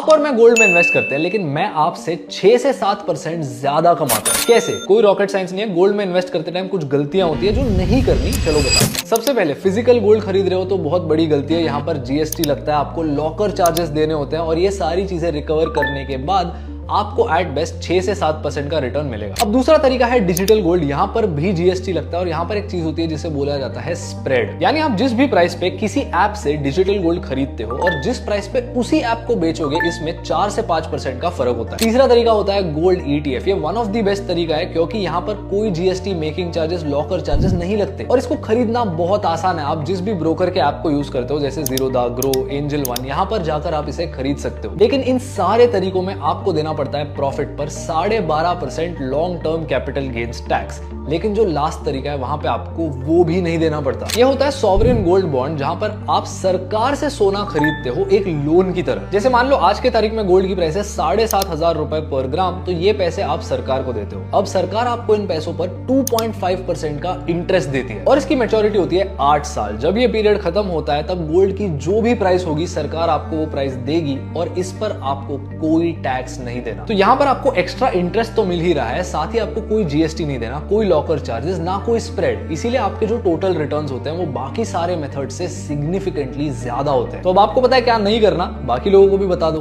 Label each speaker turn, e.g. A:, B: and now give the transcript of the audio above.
A: आप और मैं गोल्ड में इन्वेस्ट करते हैं, लेकिन मैं आपसे 6 से 7% ज्यादा कमाता हूं। कैसे? कोई रॉकेट साइंस नहीं है। गोल्ड में इन्वेस्ट करते टाइम कुछ गलतियां होती है जो नहीं करनी, चलो बताओ। सबसे पहले फिजिकल गोल्ड खरीद रहे हो तो बहुत बड़ी गलती है, यहाँ पर जीएसटी लगता है, आपको लॉकर चार्जेस देने होते हैं और ये सारी चीजें रिकवर करने के बाद आपको एट बेस्ट 6 से 7% का रिटर्न मिलेगा। अब दूसरा तरीका है डिजिटल गोल्ड। यहाँ पर भी जीएसटी लगता है और यहाँ पर एक चीज होती है जिसे बोला जाता है स्प्रेड। यानी आप जिस भी प्राइस पे किसी ऐप से डिजिटल गोल्ड खरीदते हो और जिस प्राइस पे उसी ऐप को बेचोगे, इसमें 4 से 5% का फर्क होता है। तीसरा तरीका होता है गोल्ड ईटीएफ। ये वन ऑफ द बेस्ट तरीका है क्योंकि यहाँ पर कोई GST, making charges, locker charges नहीं लगते और इसको खरीदना बहुत आसान है। आप जिस भी ब्रोकर के ऐप को यूज करते हो, जैसे जीरोधा, ग्रो, एंजल वन, यहाँ पर जाकर आप इसे खरीद सकते हो। लेकिन इन सारे तरीकों में आपको देना पड़ता है प्रॉफिट पर 12.5% long term capital gains tax. लेकिन जो लास्ट तरीका है वहां पे आपको वो भी नहीं देना पड़ता। यह होता है सॉवरेन गोल्ड बॉन्ड, जहां पर आप सरकार से सोना खरीदते हो एक लोन की तरह। जैसे मान लो आज के तारीख में गोल्ड की प्राइस है 7,500 रुपए पर ग्राम, तो ये पैसे आप सरकार को देते हो। अब सरकार आपको इन पैसों पर 2.5% का इंटरेस्ट देती है और इसकी मैच्योरिटी होती है 8 साल। जब ये पीरियड खत्म होता है तब गोल्ड की जो भी प्राइस होगी सरकार आपको वो प्राइस देगी और इस पर आपको कोई टैक्स नहीं देना। तो यहाँ पर आपको एक्स्ट्रा इंटरेस्ट तो मिल ही रहा है, साथ ही आपको कोई जीएसटी नहीं देना, कोई लॉकर चार्जेस, ना कोई स्प्रेड। इसीलिए आपके जो टोटल रिटर्न्स होते हैं वो बाकी सारे मेथड से सिग्निफिकेंटली ज्यादा होते हैं। तो अब आपको पता है क्या नहीं करना, बाकी लोगों को भी बता दो।